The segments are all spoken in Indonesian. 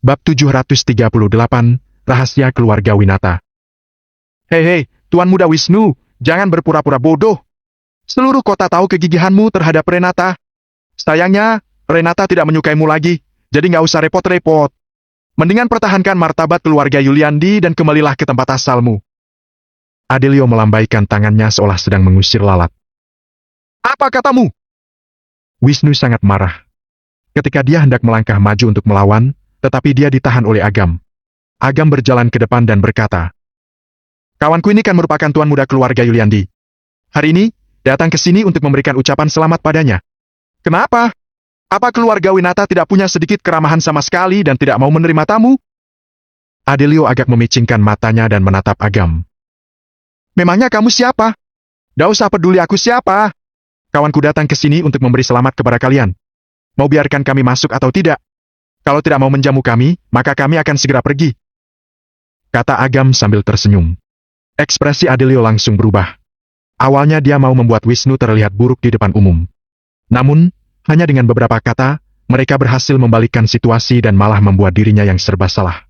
Bab 738, Rahasia Keluarga Winata. Hei, Tuan Muda Wisnu, jangan berpura-pura bodoh. Seluruh kota tahu kegigihanmu terhadap Renata. Sayangnya, Renata tidak menyukaimu lagi, jadi nggak usah repot-repot. Mendingan pertahankan martabat keluarga Yuliandi dan kembalilah ke tempat asalmu. Adelio melambaikan tangannya seolah sedang mengusir lalat. Apa katamu? Wisnu sangat marah. Ketika dia hendak melangkah maju untuk melawan, tetapi dia ditahan oleh Agam. Agam berjalan ke depan dan berkata, "Kawanku ini kan merupakan tuan muda keluarga Yuliandi. Hari ini, datang ke sini untuk memberikan ucapan selamat padanya. Kenapa? Apa keluarga Winata tidak punya sedikit keramahan sama sekali dan tidak mau menerima tamu?" Adelio agak memicingkan matanya dan menatap Agam. "Memangnya kamu siapa? Gak usah peduli aku siapa. Kawanku datang ke sini untuk memberi selamat kepada kalian. Mau biarkan kami masuk atau tidak? Kalau tidak mau menjamu kami, maka kami akan segera pergi," kata Agam sambil tersenyum. Ekspresi Adelio langsung berubah. Awalnya dia mau membuat Wisnu terlihat buruk di depan umum. Namun, hanya dengan beberapa kata, mereka berhasil membalikkan situasi dan malah membuat dirinya yang serba salah.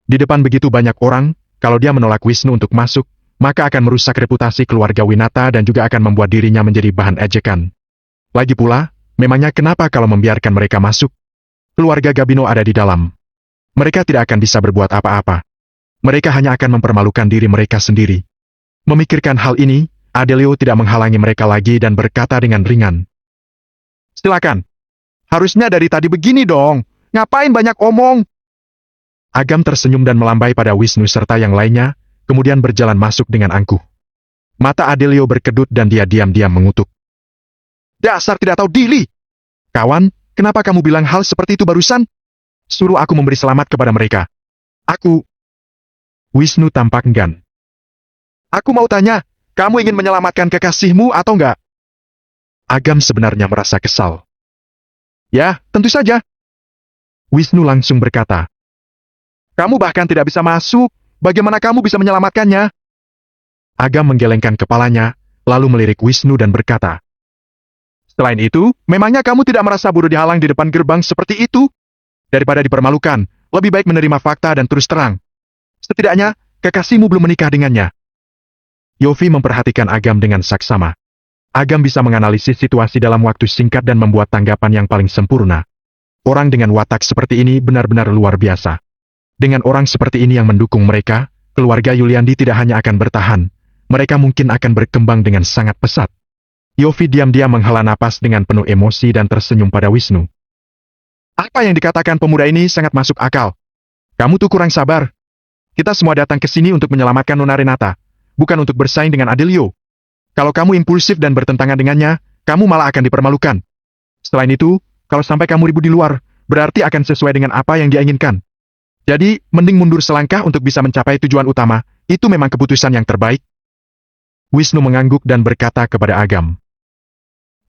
Di depan begitu banyak orang, kalau dia menolak Wisnu untuk masuk, maka akan merusak reputasi keluarga Winata dan juga akan membuat dirinya menjadi bahan ejekan. Lagi pula, memangnya kenapa kalau membiarkan mereka masuk? Keluarga Gabino ada di dalam. Mereka tidak akan bisa berbuat apa-apa. Mereka hanya akan mempermalukan diri mereka sendiri. Memikirkan hal ini, Adelio tidak menghalangi mereka lagi dan berkata dengan ringan, "Silakan. Harusnya dari tadi begini dong. Ngapain banyak omong?" Agam tersenyum dan melambai pada Wisnu serta yang lainnya, kemudian berjalan masuk dengan angkuh. Mata Adelio berkedut dan dia diam-diam mengutuk. "Dasar tidak tahu diri. Kawan, kenapa kamu bilang hal seperti itu barusan? Suruh aku memberi selamat kepada mereka. Aku..." Wisnu tampak enggan. "Aku mau tanya, kamu ingin menyelamatkan kekasihmu atau enggak?" Agam sebenarnya merasa kesal. "Ya, tentu saja." Wisnu langsung berkata, "Kamu bahkan tidak bisa masuk. Bagaimana kamu bisa menyelamatkannya?" Agam menggelengkan kepalanya, lalu melirik Wisnu dan berkata, "Selain itu, memangnya kamu tidak merasa buruh dihalang di depan gerbang seperti itu? Daripada dipermalukan, lebih baik menerima fakta dan terus terang. Setidaknya, kekasihmu belum menikah dengannya." Yofi memperhatikan Agam dengan saksama. Agam bisa menganalisis situasi dalam waktu singkat dan membuat tanggapan yang paling sempurna. Orang dengan watak seperti ini benar-benar luar biasa. Dengan orang seperti ini yang mendukung mereka, keluarga Yuliandi tidak hanya akan bertahan, mereka mungkin akan berkembang dengan sangat pesat. Yofi diam-diam menghela napas dengan penuh emosi dan tersenyum pada Wisnu. "Apa yang dikatakan pemuda ini sangat masuk akal. Kamu tuh kurang sabar. Kita semua datang ke sini untuk menyelamatkan Nona Renata, bukan untuk bersaing dengan Adelio. Kalau kamu impulsif dan bertentangan dengannya, kamu malah akan dipermalukan. Selain itu, kalau sampai kamu ribut di luar, berarti akan sesuai dengan apa yang dia inginkan. Jadi, mending mundur selangkah untuk bisa mencapai tujuan utama, itu memang keputusan yang terbaik." Wisnu mengangguk dan berkata kepada Agam,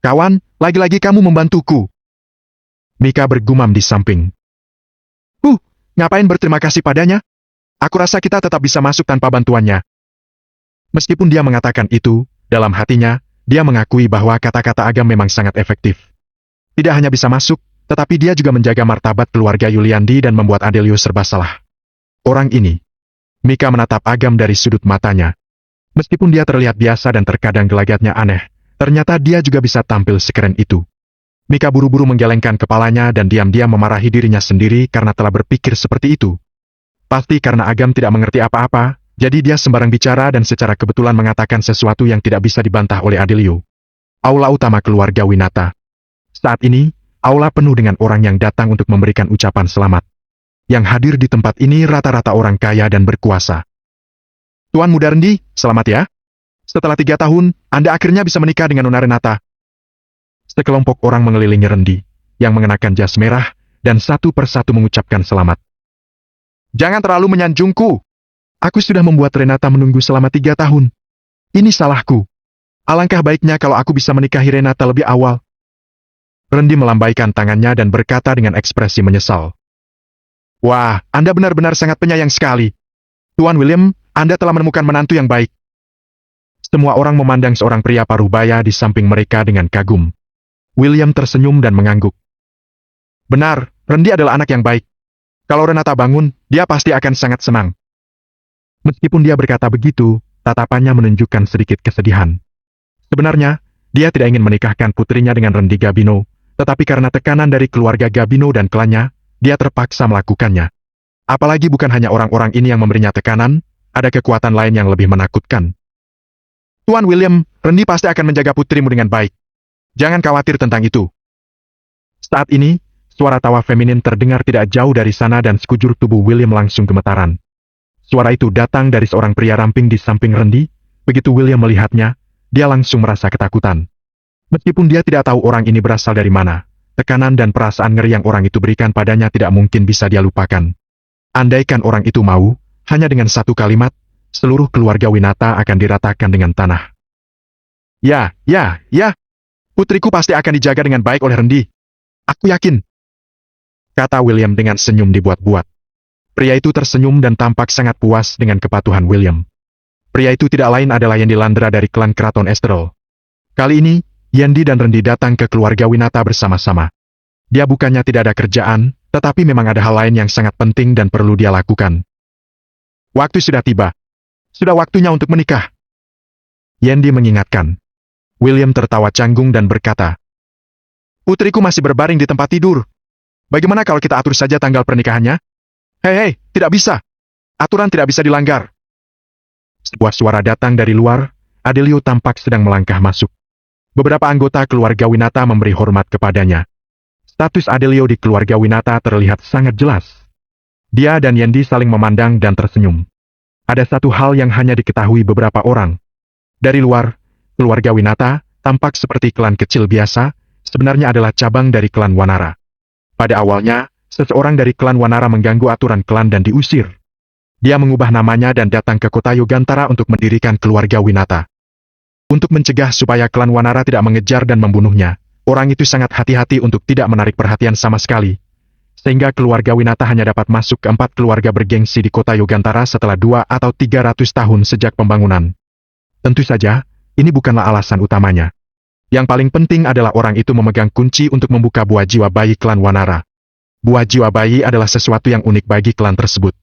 "Kawan, lagi-lagi kamu membantuku." Mika bergumam di samping. Ngapain berterima kasih padanya? Aku rasa kita tetap bisa masuk tanpa bantuannya." Meskipun dia mengatakan itu, dalam hatinya, dia mengakui bahwa kata-kata Agam memang sangat efektif. Tidak hanya bisa masuk, tetapi dia juga menjaga martabat keluarga Yuliandi dan membuat Adelio serba salah. Orang ini. Mika menatap Agam dari sudut matanya. Meskipun dia terlihat biasa dan terkadang gelagatnya aneh, ternyata dia juga bisa tampil sekeren itu. Mika buru-buru menggelengkan kepalanya dan diam-diam memarahi dirinya sendiri karena telah berpikir seperti itu. Pasti karena Agam tidak mengerti apa-apa, jadi dia sembarang bicara dan secara kebetulan mengatakan sesuatu yang tidak bisa dibantah oleh Adelio. Aula utama keluarga Winata. Saat ini, aula penuh dengan orang yang datang untuk memberikan ucapan selamat. Yang hadir di tempat ini rata-rata orang kaya dan berkuasa. "Tuan Muda Rendi, selamat ya. Setelah 3 tahun, Anda akhirnya bisa menikah dengan Nona Renata." Sekelompok orang mengelilingi Rendi, yang mengenakan jas merah, dan satu persatu mengucapkan selamat. "Jangan terlalu menyanjungku. Aku sudah membuat Renata menunggu selama 3 tahun. Ini salahku. Alangkah baiknya kalau aku bisa menikahi Renata lebih awal." Rendi melambaikan tangannya dan berkata dengan ekspresi menyesal. "Wah, Anda benar-benar sangat penyayang sekali. Tuan William, Anda telah menemukan menantu yang baik." Semua orang memandang seorang pria paruh baya di samping mereka dengan kagum. William tersenyum dan mengangguk. "Benar, Rendi adalah anak yang baik. Kalau Renata bangun, dia pasti akan sangat senang. Meskipun dia berkata begitu, tatapannya menunjukkan sedikit kesedihan. Sebenarnya, dia tidak ingin menikahkan putrinya dengan Rendi Gabino, tetapi karena tekanan dari keluarga Gabino dan klannya, dia terpaksa melakukannya. Apalagi bukan hanya orang-orang ini yang memberinya tekanan, ada kekuatan lain yang lebih menakutkan. Tuan William, Rendi pasti akan menjaga putrimu dengan baik. Jangan khawatir tentang itu. Saat ini, suara tawa feminin terdengar tidak jauh dari sana dan sekujur tubuh William langsung gemetaran. Suara itu datang dari seorang pria ramping di samping Rendi. Begitu William melihatnya, dia langsung merasa ketakutan. Meskipun dia tidak tahu orang ini berasal dari mana, tekanan dan perasaan ngeri yang orang itu berikan padanya tidak mungkin bisa dia lupakan. Andaikan orang itu mau, hanya dengan satu kalimat, seluruh keluarga Winata akan diratakan dengan tanah. Ya, putriku pasti akan dijaga dengan baik oleh Rendi. Aku yakin, kata William dengan senyum dibuat-buat. Pria itu tersenyum dan tampak sangat puas dengan kepatuhan William. Pria itu tidak lain adalah Yendi Landra dari klan Keraton Esterel. Kali ini, Yendi dan Rendi datang ke keluarga Winata bersama-sama. Dia bukannya tidak ada kerjaan, tetapi memang ada hal lain yang sangat penting dan perlu dia lakukan. Waktu sudah tiba. Sudah waktunya untuk menikah. Yendi mengingatkan. William tertawa canggung dan berkata, putriku masih berbaring di tempat tidur. Bagaimana kalau kita atur saja tanggal pernikahannya? Hei, tidak bisa. Aturan tidak bisa dilanggar. Sebuah suara datang dari luar, Adelio tampak sedang melangkah masuk. Beberapa anggota keluarga Winata memberi hormat kepadanya. Status Adelio di keluarga Winata terlihat sangat jelas. Dia dan Yendi saling memandang dan tersenyum. Ada satu hal yang hanya diketahui beberapa orang. Dari luar, keluarga Winata tampak seperti klan kecil biasa, sebenarnya adalah cabang dari klan Wanara. Pada awalnya, seseorang dari klan Wanara mengganggu aturan klan dan diusir. Dia mengubah namanya dan datang ke kota Yogantara untuk mendirikan keluarga Winata. Untuk mencegah supaya klan Wanara tidak mengejar dan membunuhnya, orang itu sangat hati-hati untuk tidak menarik perhatian sama sekali. Sehingga keluarga Winata hanya dapat masuk ke 4 keluarga bergengsi di kota Yogantara setelah 2 atau 300 tahun sejak pembangunan. Tentu saja, ini bukanlah alasan utamanya. Yang paling penting adalah orang itu memegang kunci untuk membuka buah jiwa bayi klan Wanara. Buah jiwa bayi adalah sesuatu yang unik bagi klan tersebut.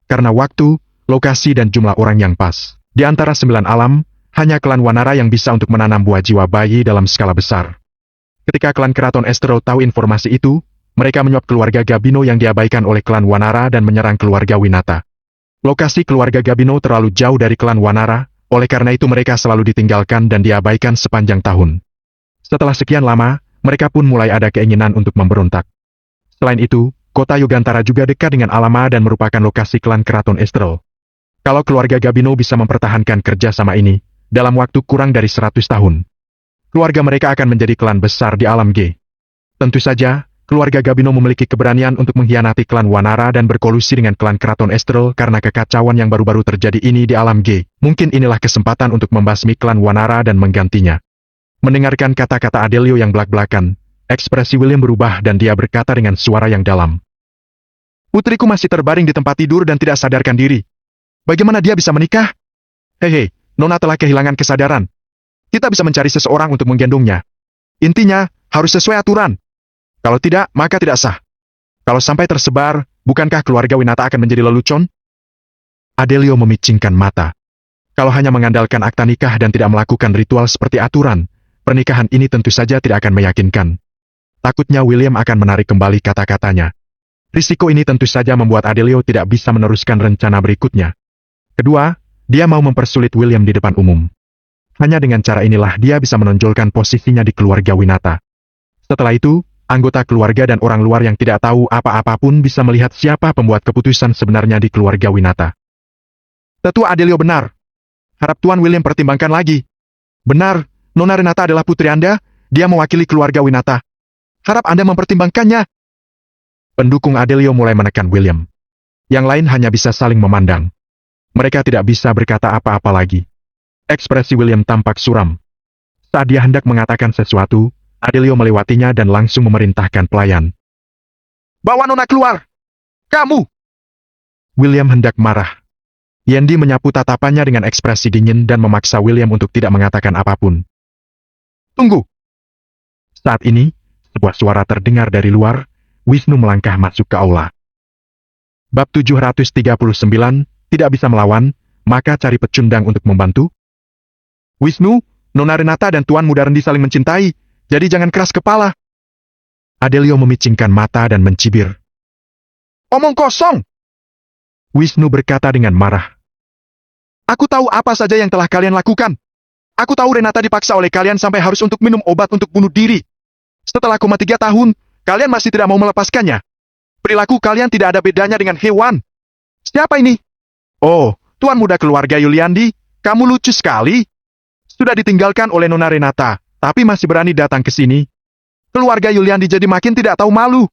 Karena waktu, lokasi dan jumlah orang yang pas. Di antara 9 alam, hanya klan Wanara yang bisa untuk menanam buah jiwa bayi dalam skala besar. Ketika klan Keraton Esterel tahu informasi itu, mereka menyuap keluarga Gabino yang diabaikan oleh klan Wanara dan menyerang keluarga Winata. Lokasi keluarga Gabino terlalu jauh dari klan Wanara, oleh karena itu mereka selalu ditinggalkan dan diabaikan sepanjang tahun. Setelah sekian lama, mereka pun mulai ada keinginan untuk memberontak. Selain itu, kota Yogantara juga dekat dengan Alama dan merupakan lokasi klan Keraton Esterel. Kalau keluarga Gabino bisa mempertahankan kerjasama ini, dalam waktu kurang dari 100 tahun, keluarga mereka akan menjadi klan besar di alam G. Tentu saja, keluarga Gabino memiliki keberanian untuk mengkhianati klan Wanara dan berkolusi dengan klan Keraton Esterel karena kekacauan yang baru-baru terjadi ini di alam G. Mungkin inilah kesempatan untuk membasmi klan Wanara dan menggantinya. Mendengarkan kata-kata Adelio yang belak-belakan, ekspresi William berubah dan dia berkata dengan suara yang dalam. Putriku masih terbaring di tempat tidur dan tidak sadarkan diri. Bagaimana dia bisa menikah? Hei, Nona telah kehilangan kesadaran. Kita bisa mencari seseorang untuk menggendongnya. Intinya, harus sesuai aturan. Kalau tidak, maka tidak sah. Kalau sampai tersebar, bukankah keluarga Winata akan menjadi lelucon? Adelio memicingkan mata. Kalau hanya mengandalkan akta nikah dan tidak melakukan ritual seperti aturan, pernikahan ini tentu saja tidak akan meyakinkan. Takutnya William akan menarik kembali kata-katanya. Risiko ini tentu saja membuat Adelio tidak bisa meneruskan rencana berikutnya. Kedua, dia mau mempersulit William di depan umum. Hanya dengan cara inilah dia bisa menonjolkan posisinya di keluarga Winata. Setelah itu, anggota keluarga dan orang luar yang tidak tahu apa-apa pun bisa melihat siapa pembuat keputusan sebenarnya di keluarga Winata. Tetua Adelio benar. Harap Tuan William pertimbangkan lagi. Benar, Nona Renata adalah putri Anda, dia mewakili keluarga Winata. Harap Anda mempertimbangkannya. Pendukung Adelio mulai menekan William. Yang lain hanya bisa saling memandang. Mereka tidak bisa berkata apa-apa lagi. Ekspresi William tampak suram. Saat dia hendak mengatakan sesuatu, Adelio melewatinya dan langsung memerintahkan pelayan. Bawa Nona keluar! Kamu! William hendak marah. Yendi menyapu tatapannya dengan ekspresi dingin dan memaksa William untuk tidak mengatakan apapun. Tunggu! Saat ini, sebuah suara terdengar dari luar, Wisnu melangkah masuk ke aula. Bab 739, tidak bisa melawan, maka cari pecundang untuk membantu. Wisnu, Nona Renata dan Tuan Muda Rendi saling mencintai, jadi jangan keras kepala. Adelio memicingkan mata dan mencibir. Omong kosong! Wisnu berkata dengan marah. Aku tahu apa saja yang telah kalian lakukan. Aku tahu Renata dipaksa oleh kalian sampai harus untuk minum obat untuk bunuh diri. Setelah koma 3 tahun, kalian masih tidak mau melepaskannya. Perilaku kalian tidak ada bedanya dengan hewan. Siapa ini? Oh, Tuan Muda keluarga Yuliandi, kamu lucu sekali. Sudah ditinggalkan oleh Nona Renata, tapi masih berani datang ke sini. Keluarga Yuliandi jadi makin tidak tahu malu.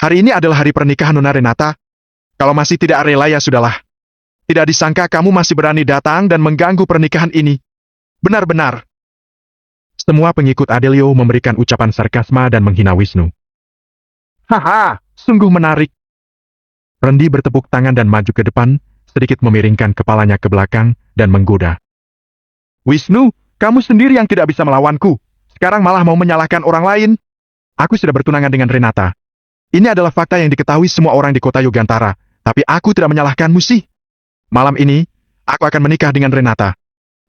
Hari ini adalah hari pernikahan Nona Renata. Kalau masih tidak rela ya sudahlah. Tidak disangka kamu masih berani datang dan mengganggu pernikahan ini. Benar-benar. Semua pengikut Adelio memberikan ucapan sarkasma dan menghina Wisnu. Haha, sungguh menarik. Rendi bertepuk tangan dan maju ke depan, sedikit memiringkan kepalanya ke belakang dan menggoda. Wisnu, kamu sendiri yang tidak bisa melawanku. Sekarang malah mau menyalahkan orang lain. Aku sudah bertunangan dengan Renata. Ini adalah fakta yang diketahui semua orang di kota Yogantara, tapi aku tidak menyalahkanmu sih. Malam ini, aku akan menikah dengan Renata.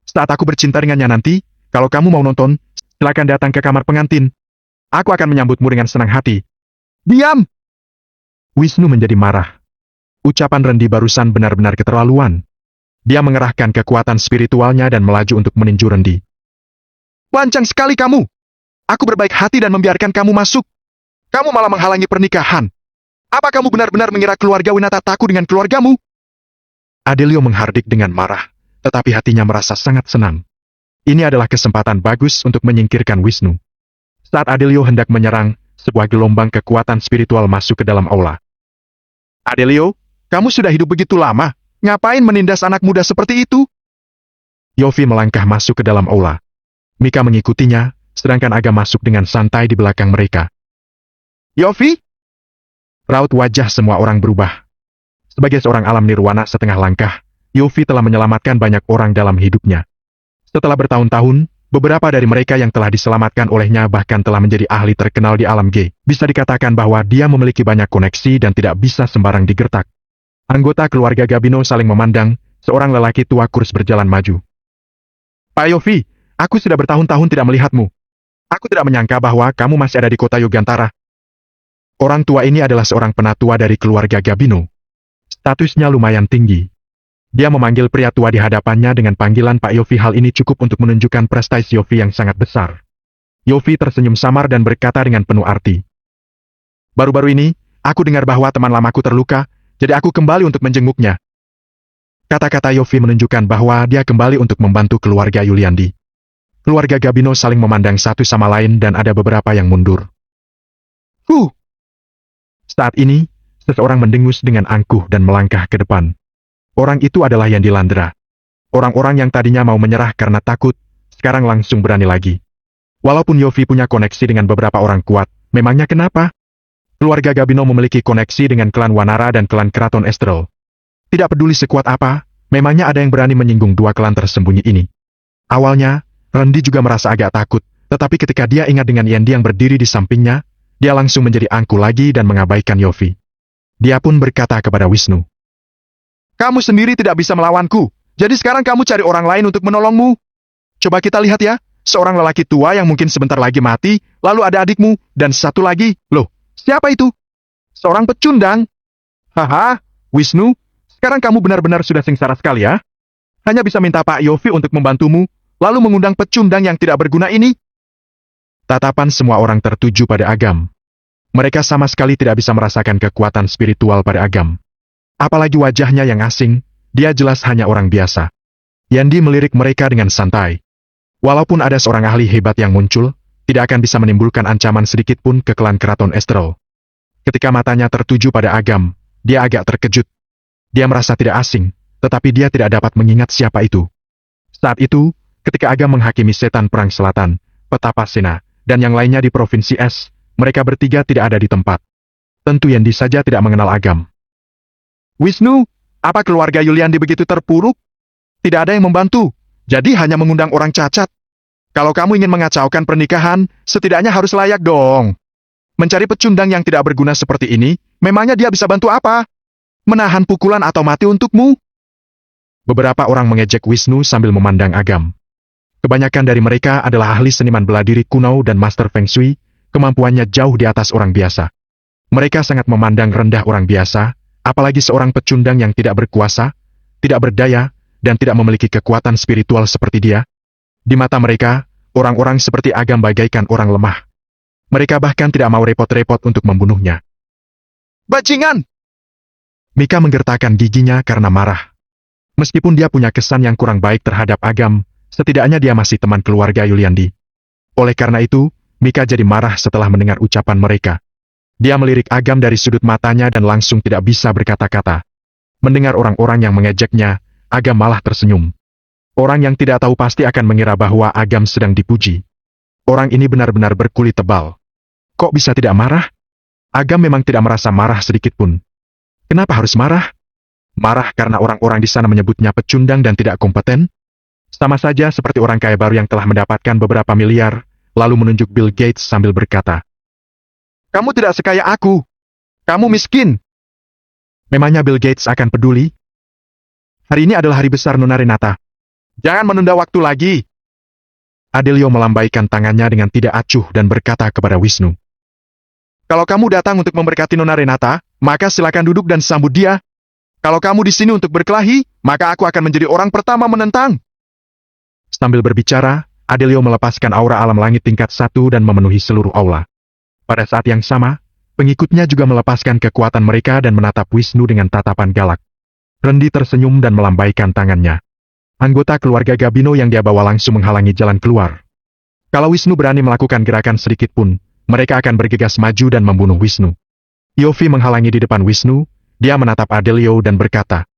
Saat aku bercinta dengannya nanti, kalau kamu mau nonton, silakan datang ke kamar pengantin. Aku akan menyambutmu dengan senang hati. Diam! Wisnu menjadi marah. Ucapan Rendi barusan benar-benar keterlaluan. Dia mengerahkan kekuatan spiritualnya dan melaju untuk meninju Rendi. Lancang sekali kamu! Aku berbaik hati dan membiarkan kamu masuk. Kamu malah menghalangi pernikahan. Apa kamu benar-benar mengira keluarga Winata takut dengan keluargamu? Adelio menghardik dengan marah, tetapi hatinya merasa sangat senang. Ini adalah kesempatan bagus untuk menyingkirkan Wisnu. Saat Adelio hendak menyerang, sebuah gelombang kekuatan spiritual masuk ke dalam aula. Adelio, kamu sudah hidup begitu lama, ngapain menindas anak muda seperti itu? Yofi melangkah masuk ke dalam aula. Mika mengikutinya, sedangkan Aga masuk dengan santai di belakang mereka. Yofi? Raut wajah semua orang berubah. Sebagai seorang alam nirwana setengah langkah, Yofi telah menyelamatkan banyak orang dalam hidupnya. Setelah bertahun-tahun, beberapa dari mereka yang telah diselamatkan olehnya bahkan telah menjadi ahli terkenal di alam G. Bisa dikatakan bahwa dia memiliki banyak koneksi dan tidak bisa sembarang digertak. Anggota keluarga Gabino saling memandang, seorang lelaki tua kurus berjalan maju. Pak Yofi, aku sudah bertahun-tahun tidak melihatmu. Aku tidak menyangka bahwa kamu masih ada di kota Yogantara. Orang tua ini adalah seorang penatua dari keluarga Gabino. Statusnya lumayan tinggi. Dia memanggil pria tua di hadapannya dengan panggilan Pak Yofi. Hal ini cukup untuk menunjukkan prestasi Yofi yang sangat besar. Yofi tersenyum samar dan berkata dengan penuh arti. Baru-baru ini, aku dengar bahwa teman lamaku terluka, jadi aku kembali untuk menjenguknya. Kata-kata Yofi menunjukkan bahwa dia kembali untuk membantu keluarga Yuliandi. Keluarga Gabino saling memandang satu sama lain dan ada beberapa yang mundur. Saat ini, seseorang mendengus dengan angkuh dan melangkah ke depan. Orang itu adalah Yandi Landra. Orang-orang yang tadinya mau menyerah karena takut, sekarang langsung berani lagi. Walaupun Yofi punya koneksi dengan beberapa orang kuat, memangnya kenapa? Keluarga Gabino memiliki koneksi dengan klan Wanara dan klan Keraton Estral. Tidak peduli sekuat apa, memangnya ada yang berani menyinggung dua klan tersembunyi ini. Awalnya, Rendi juga merasa agak takut, tetapi ketika dia ingat dengan Yandi yang berdiri di sampingnya, dia langsung menjadi angkuh lagi dan mengabaikan Yofi. Dia pun berkata kepada Wisnu. Kamu sendiri tidak bisa melawanku, jadi sekarang kamu cari orang lain untuk menolongmu. Coba kita lihat ya, seorang lelaki tua yang mungkin sebentar lagi mati, lalu ada adikmu, dan satu lagi, loh, siapa itu? Seorang pecundang. Haha, Wisnu, sekarang kamu benar-benar sudah sengsara sekali ya. Hanya bisa minta Pak Yofi untuk membantumu, lalu mengundang pecundang yang tidak berguna ini. Tatapan semua orang tertuju pada Agam. Mereka sama sekali tidak bisa merasakan kekuatan spiritual pada Agam. Apalagi wajahnya yang asing, dia jelas hanya orang biasa. Yandi melirik mereka dengan santai. Walaupun ada seorang ahli hebat yang muncul, tidak akan bisa menimbulkan ancaman sedikit pun ke klan Keraton Estral. Ketika matanya tertuju pada Agam, dia agak terkejut. Dia merasa tidak asing, tetapi dia tidak dapat mengingat siapa itu. Saat itu, ketika Agam menghakimi setan perang selatan, Petapa Sena, dan yang lainnya di Provinsi Es, mereka bertiga tidak ada di tempat. Tentu Yandi saja tidak mengenal Agam. Wisnu, apa keluarga Yuliandi begitu terpuruk? Tidak ada yang membantu, jadi hanya mengundang orang cacat. Kalau kamu ingin mengacaukan pernikahan, setidaknya harus layak dong. Mencari pecundang yang tidak berguna seperti ini, memangnya dia bisa bantu apa? Menahan pukulan atau mati untukmu? Beberapa orang mengejek Wisnu sambil memandang Agam. Kebanyakan dari mereka adalah ahli seniman bela diri kuno dan master Feng Shui, kemampuannya jauh di atas orang biasa. Mereka sangat memandang rendah orang biasa, apalagi seorang pecundang yang tidak berkuasa, tidak berdaya, dan tidak memiliki kekuatan spiritual seperti dia. Di mata mereka, orang-orang seperti Agam bagaikan orang lemah. Mereka bahkan tidak mau repot-repot untuk membunuhnya. Bajingan! Mika menggertakkan giginya karena marah. Meskipun dia punya kesan yang kurang baik terhadap Agam, setidaknya dia masih teman keluarga Yuliandi. Oleh karena itu, Mika jadi marah setelah mendengar ucapan mereka. Dia melirik Agam dari sudut matanya dan langsung tidak bisa berkata-kata. Mendengar orang-orang yang mengejeknya, Agam malah tersenyum. Orang yang tidak tahu pasti akan mengira bahwa Agam sedang dipuji. Orang ini benar-benar berkulit tebal. Kok bisa tidak marah? Agam memang tidak merasa marah sedikit pun. Kenapa harus marah? Marah karena orang-orang di sana menyebutnya pecundang dan tidak kompeten? Sama saja seperti orang kaya baru yang telah mendapatkan beberapa miliar, lalu menunjuk Bill Gates sambil berkata, "Kamu tidak sekaya aku. Kamu miskin." Memangnya Bill Gates akan peduli? Hari ini adalah hari besar Nona Renata. Jangan menunda waktu lagi. Adelio melambaikan tangannya dengan tidak acuh dan berkata kepada Wisnu. Kalau kamu datang untuk memberkati Nona Renata, maka silakan duduk dan sambut dia. Kalau kamu di sini untuk berkelahi, maka aku akan menjadi orang pertama menentang. Sambil berbicara, Adelio melepaskan aura alam langit tingkat 1 dan memenuhi seluruh aula. Pada saat yang sama, pengikutnya juga melepaskan kekuatan mereka dan menatap Wisnu dengan tatapan galak. Rendi tersenyum dan melambaikan tangannya. Anggota keluarga Gabino yang dia bawa langsung menghalangi jalan keluar. Kalau Wisnu berani melakukan gerakan sedikit pun, mereka akan bergegas maju dan membunuh Wisnu. Yofi menghalangi di depan Wisnu, dia menatap Adelio dan berkata,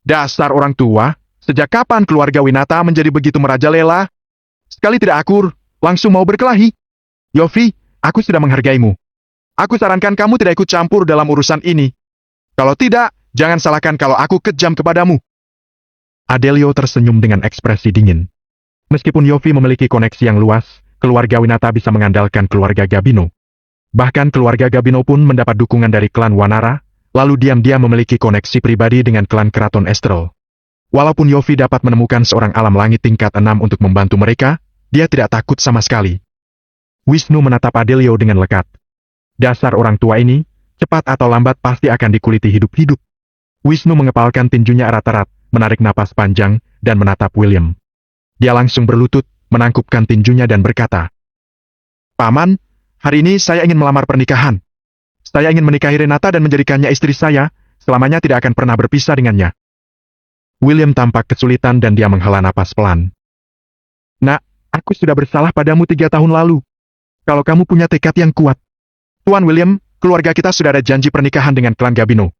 "Dasar orang tua, sejak kapan keluarga Winata menjadi begitu merajalela? Sekali tidak akur, langsung mau berkelahi. Yofi, aku sudah menghargaimu. Aku sarankan kamu tidak ikut campur dalam urusan ini. Kalau tidak, jangan salahkan kalau aku kejam kepadamu." Adelio tersenyum dengan ekspresi dingin. Meskipun Yofi memiliki koneksi yang luas, keluarga Winata bisa mengandalkan keluarga Gabino. Bahkan keluarga Gabino pun mendapat dukungan dari klan Wanara, lalu diam-diam memiliki koneksi pribadi dengan klan Keraton Estral. Walaupun Yofi dapat menemukan seorang alam langit tingkat 6 untuk membantu mereka, dia tidak takut sama sekali. Wisnu menatap Adelio dengan lekat. Dasar orang tua ini, cepat atau lambat pasti akan dikuliti hidup-hidup. Wisnu mengepalkan tinjunya erat-erat, menarik napas panjang, dan menatap William. Dia langsung berlutut, menangkupkan tinjunya dan berkata, "Paman, hari ini saya ingin melamar pernikahan. Saya ingin menikahi Renata dan menjadikannya istri saya, selamanya tidak akan pernah berpisah dengannya." William tampak kesulitan dan dia menghela napas pelan. "Nak, aku sudah bersalah padamu 3 tahun lalu. Kalau kamu punya tekad yang kuat. Tuan William, keluarga kita sudah ada janji pernikahan dengan klan Gabino.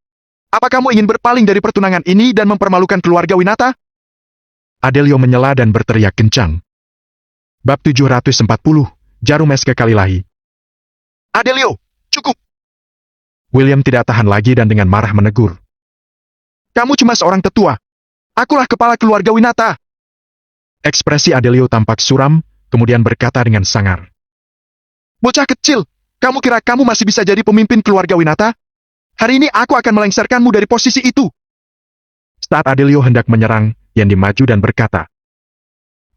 Apa kamu ingin berpaling dari pertunangan ini dan mempermalukan keluarga Winata?" Adelio menyela dan berteriak kencang. Bab 740, Jarum Es Kekalilahi. "Adelio, cukup!" William tidak tahan lagi dan dengan marah menegur. "Kamu cuma seorang tetua. Akulah kepala keluarga Winata." Ekspresi Adelio tampak suram, kemudian berkata dengan sangar. "Bocah kecil, kamu kira kamu masih bisa jadi pemimpin keluarga Winata? Hari ini aku akan melengsarkanmu dari posisi itu." Saat Adelio hendak menyerang, Yendi maju dan berkata,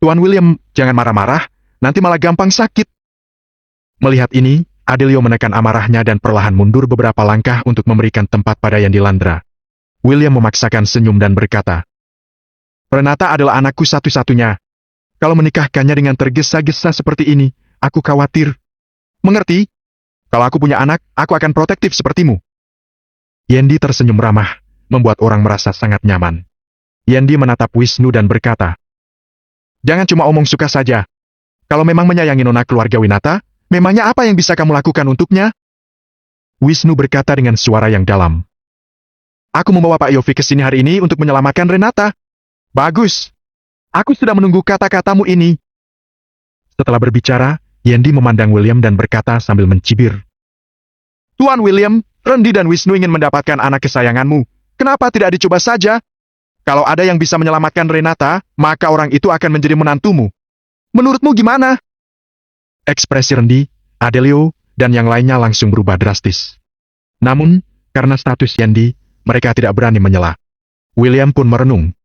"Tuan William, jangan marah-marah, nanti malah gampang sakit." Melihat ini, Adelio menekan amarahnya dan perlahan mundur beberapa langkah untuk memberikan tempat pada Yendi Landra. William memaksakan senyum dan berkata, "Renata adalah anakku satu-satunya. Kalau menikahkannya dengan tergesa-gesa seperti ini, aku khawatir. Mengerti? Kalau aku punya anak, aku akan protektif sepertimu." Yendi tersenyum ramah, membuat orang merasa sangat nyaman. Yendi menatap Wisnu dan berkata, "Jangan cuma omong suka saja. Kalau memang menyayangi nona keluarga Winata, memangnya apa yang bisa kamu lakukan untuknya?" Wisnu berkata dengan suara yang dalam, "Aku membawa Pak Yofi ke sini hari ini untuk menyelamatkan Renata." "Bagus. Aku sudah menunggu kata-katamu ini." Setelah berbicara, Yendi memandang William dan berkata sambil mencibir, "Tuan William, Rendi dan Wisnu ingin mendapatkan anak kesayanganmu. Kenapa tidak dicoba saja? Kalau ada yang bisa menyelamatkan Renata, maka orang itu akan menjadi menantumu. Menurutmu gimana?" Ekspresi Rendi, Adelio, dan yang lainnya langsung berubah drastis. Namun, karena status Yendi, mereka tidak berani menyela. William pun merenung.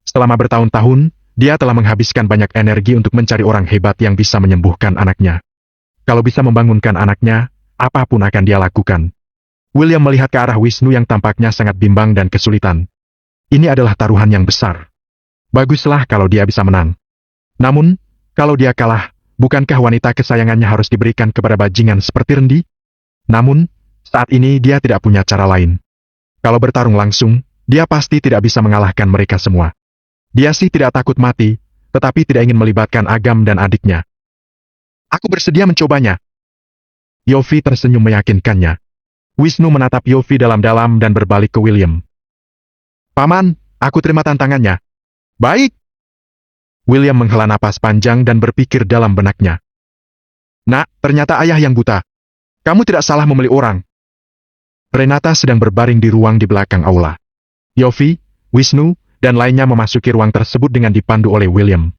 Selama bertahun-tahun, dia telah menghabiskan banyak energi untuk mencari orang hebat yang bisa menyembuhkan anaknya. Kalau bisa membangunkan anaknya, apapun akan dia lakukan. William melihat ke arah Wisnu yang tampaknya sangat bimbang dan kesulitan. Ini adalah taruhan yang besar. Baguslah kalau dia bisa menang. Namun, kalau dia kalah, bukankah wanita kesayangannya harus diberikan kepada bajingan seperti Rendi? Namun, saat ini dia tidak punya cara lain. Kalau bertarung langsung, dia pasti tidak bisa mengalahkan mereka semua. Dia sih tidak takut mati, tetapi tidak ingin melibatkan Agam dan adiknya. Aku bersedia mencobanya. Yofi tersenyum meyakinkannya. Wisnu menatap Yofi dalam-dalam dan berbalik ke William. Paman, aku terima tantangannya. Baik. William menghela napas panjang dan berpikir dalam benaknya. Nak, ternyata ayah yang buta. Kamu tidak salah memilih orang. Renata sedang berbaring di ruang di belakang aula. Yofi, Wisnu, dan lainnya memasuki ruang tersebut dengan dipandu oleh William.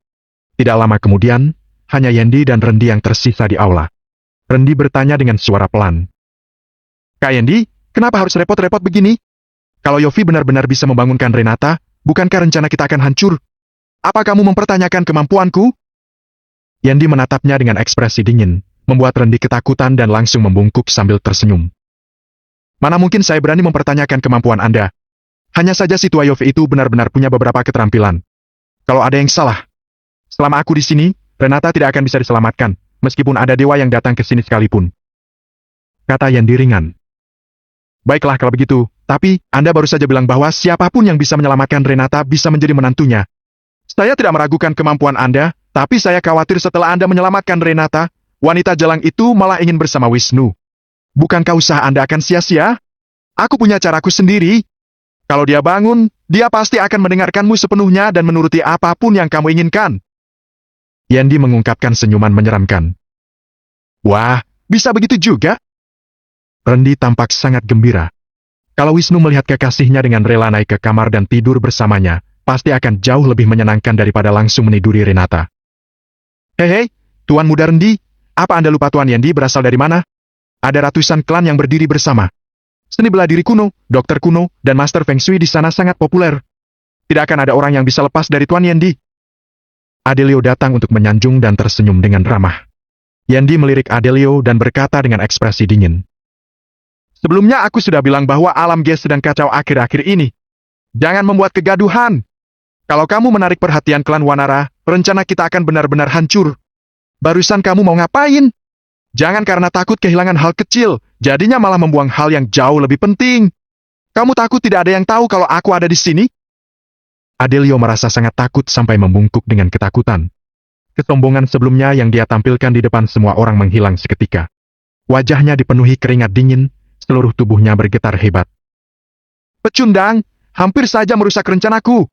Tidak lama kemudian, hanya Yendi dan Rendi yang tersisa di aula. Rendi bertanya dengan suara pelan. Kak Yendi, kenapa harus repot-repot begini? Kalau Yofi benar-benar bisa membangunkan Renata, bukankah rencana kita akan hancur? Apa kamu mempertanyakan kemampuanku? Yendi menatapnya dengan ekspresi dingin, membuat Rendi ketakutan dan langsung membungkuk sambil tersenyum. Mana mungkin saya berani mempertanyakan kemampuan Anda? Hanya saja si tua Yofi itu benar-benar punya beberapa keterampilan. Kalau ada yang salah, selama aku di sini, Renata tidak akan bisa diselamatkan, meskipun ada dewa yang datang ke sini sekalipun. Kata Yendi ringan. Baiklah kalau begitu, tapi Anda baru saja bilang bahwa siapapun yang bisa menyelamatkan Renata bisa menjadi menantunya. Saya tidak meragukan kemampuan Anda, tapi saya khawatir setelah Anda menyelamatkan Renata, wanita jalang itu malah ingin bersama Wisnu. Bukankah usaha Anda akan sia-sia? Aku punya caraku sendiri. Kalau dia bangun, dia pasti akan mendengarkanmu sepenuhnya dan menuruti apapun yang kamu inginkan. Yendi mengungkapkan senyuman menyeramkan. Wah, bisa begitu juga? Rendi tampak sangat gembira. Kalau Wisnu melihat kekasihnya dengan rela naik ke kamar dan tidur bersamanya, pasti akan jauh lebih menyenangkan daripada langsung meniduri Renata. Hei, Tuan Muda Rendi, apa Anda lupa Tuan Yendi berasal dari mana? Ada ratusan klan yang berdiri bersama. Seni bela diri kuno, dokter kuno, dan master feng shui di sana sangat populer. Tidak akan ada orang yang bisa lepas dari Tuan Yendi. Adelio datang untuk menyanjung dan tersenyum dengan ramah. Yendi melirik Adelio dan berkata dengan ekspresi dingin. Sebelumnya aku sudah bilang bahwa alam Ge sedang kacau akhir-akhir ini. Jangan membuat kegaduhan. Kalau kamu menarik perhatian klan Wanara, rencana kita akan benar-benar hancur. Barusan kamu mau ngapain? Jangan karena takut kehilangan hal kecil, jadinya malah membuang hal yang jauh lebih penting. Kamu takut tidak ada yang tahu kalau aku ada di sini? Adelio merasa sangat takut sampai membungkuk dengan ketakutan. Kesombongan sebelumnya yang dia tampilkan di depan semua orang menghilang seketika. Wajahnya dipenuhi keringat dingin, seluruh tubuhnya bergetar hebat. Pecundang, hampir saja merusak rencanaku.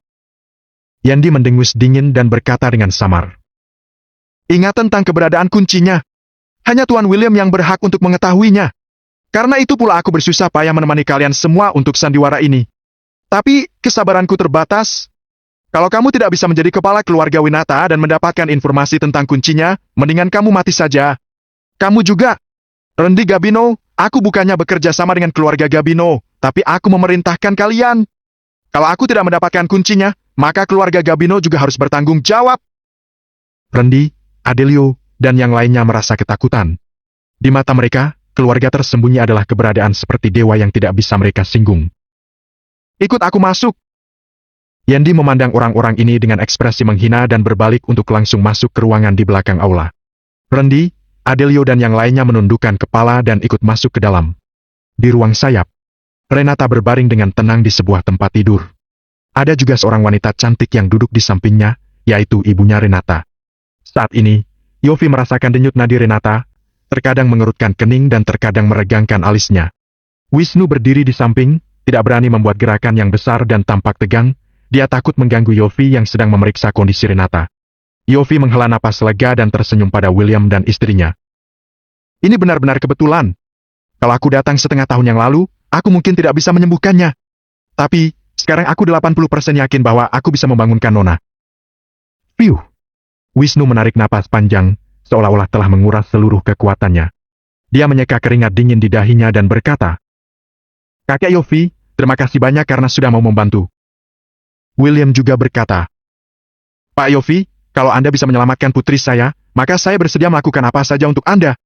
Yendi mendengus dingin dan berkata dengan samar. Ingat tentang keberadaan kuncinya. Hanya Tuan William yang berhak untuk mengetahuinya. Karena itu pula aku bersusah payah menemani kalian semua untuk sandiwara ini. Tapi, kesabaranku terbatas. Kalau kamu tidak bisa menjadi kepala keluarga Winata dan mendapatkan informasi tentang kuncinya, mendingan kamu mati saja. Kamu juga. Rendi Gabino, aku bukannya bekerja sama dengan keluarga Gabino, tapi aku memerintahkan kalian. Kalau aku tidak mendapatkan kuncinya, maka keluarga Gabino juga harus bertanggung jawab. Rendi, Adelio, dan yang lainnya merasa ketakutan. Di mata mereka, keluarga tersembunyi adalah keberadaan seperti dewa yang tidak bisa mereka singgung. Ikut aku masuk. Yendi memandang orang-orang ini dengan ekspresi menghina dan berbalik untuk langsung masuk ke ruangan di belakang aula. Rendi, Adelio dan yang lainnya menundukkan kepala dan ikut masuk ke dalam. Di ruang sayap, Renata berbaring dengan tenang di sebuah tempat tidur. Ada juga seorang wanita cantik yang duduk di sampingnya, yaitu ibunya Renata. Saat ini, Yofi merasakan denyut nadi Renata, terkadang mengerutkan kening dan terkadang meregangkan alisnya. Wisnu berdiri di samping, tidak berani membuat gerakan yang besar dan tampak tegang, dia takut mengganggu Yofi yang sedang memeriksa kondisi Renata. Yofi menghela napas lega dan tersenyum pada William dan istrinya. Ini benar-benar kebetulan. Kalau aku datang setengah tahun yang lalu, aku mungkin tidak bisa menyembuhkannya. Tapi, sekarang aku 80% yakin bahwa aku bisa membangunkan Nona. Piuh. Wisnu menarik napas panjang, seolah-olah telah menguras seluruh kekuatannya. Dia menyeka keringat dingin di dahinya dan berkata, Kakek Yofi, Terima kasih banyak karena sudah mau membantu. William juga berkata, Pak Yofi, kalau Anda bisa menyelamatkan putri saya, maka saya bersedia melakukan apa saja untuk Anda.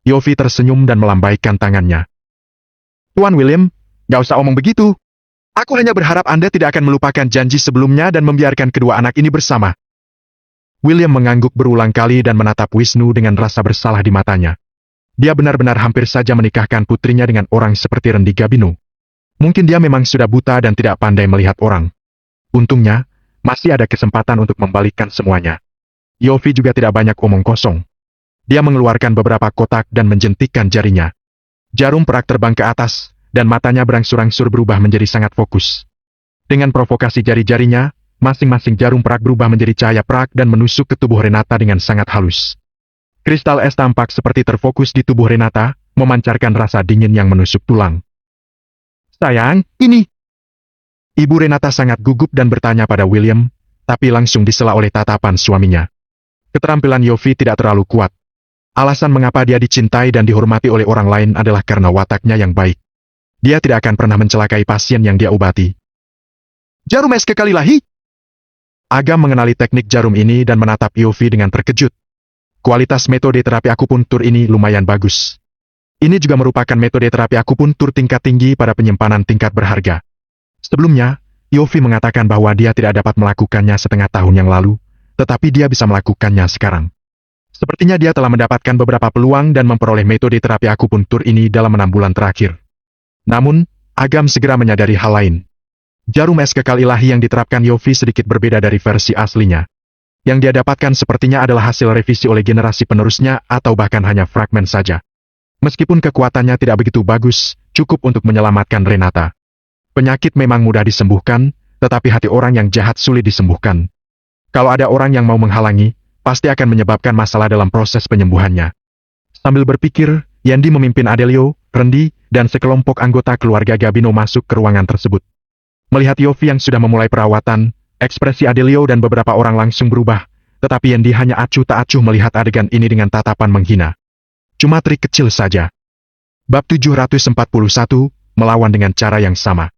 Yofi tersenyum dan melambaikan tangannya. Tuan William, gak usah omong begitu. Aku hanya berharap Anda tidak akan melupakan janji sebelumnya dan membiarkan kedua anak ini bersama. William mengangguk berulang kali dan menatap Wisnu dengan rasa bersalah di matanya. Dia benar-benar hampir saja menikahkan putrinya dengan orang seperti Rendi Gabino. Mungkin dia memang sudah buta dan tidak pandai melihat orang. Untungnya, masih ada kesempatan untuk membalikkan semuanya. Yofi juga tidak banyak omong kosong. Dia mengeluarkan beberapa kotak dan menjentikkan jarinya. Jarum perak terbang ke atas, dan matanya berangsur-angsur berubah menjadi sangat fokus. Dengan provokasi jari-jarinya, masing-masing jarum perak berubah menjadi cahaya perak dan menusuk ke tubuh Renata dengan sangat halus. Kristal es tampak seperti terfokus di tubuh Renata, memancarkan rasa dingin yang menusuk tulang. Sayang, ini. Ibu Renata sangat gugup dan bertanya pada William, tapi langsung disela oleh tatapan suaminya. Keterampilan Yofi tidak terlalu kuat. Alasan mengapa dia dicintai dan dihormati oleh orang lain adalah karena wataknya yang baik. Dia tidak akan pernah mencelakai pasien yang dia obati. Jarum es kekal ilahi? Agam mengenali teknik jarum ini dan menatap Yofi dengan terkejut. Kualitas metode terapi akupuntur ini lumayan bagus. Ini juga merupakan metode terapi akupuntur tingkat tinggi pada penyimpanan tingkat berharga. Sebelumnya, Yofi mengatakan bahwa dia tidak dapat melakukannya setengah tahun yang lalu, tetapi dia bisa melakukannya sekarang. Sepertinya dia telah mendapatkan beberapa peluang dan memperoleh metode terapi akupuntur ini dalam 6 bulan terakhir. Namun, Agam segera menyadari hal lain. Jarum es kekal ilahi yang diterapkan Yofi sedikit berbeda dari versi aslinya. Yang dia dapatkan sepertinya adalah hasil revisi oleh generasi penerusnya atau bahkan hanya fragmen saja. Meskipun kekuatannya tidak begitu bagus, cukup untuk menyelamatkan Renata. Penyakit memang mudah disembuhkan, tetapi hati orang yang jahat sulit disembuhkan. Kalau ada orang yang mau menghalangi, pasti akan menyebabkan masalah dalam proses penyembuhannya. Sambil berpikir, Yandi memimpin Adelio, Rendi, dan sekelompok anggota keluarga Gabino masuk ke ruangan tersebut. Melihat Yofi yang sudah memulai perawatan, ekspresi Adelio dan beberapa orang langsung berubah, tetapi Yandi hanya acuh tak acuh melihat adegan ini dengan tatapan menghina. Cuma trik kecil saja. Bab 741, melawan dengan cara yang sama.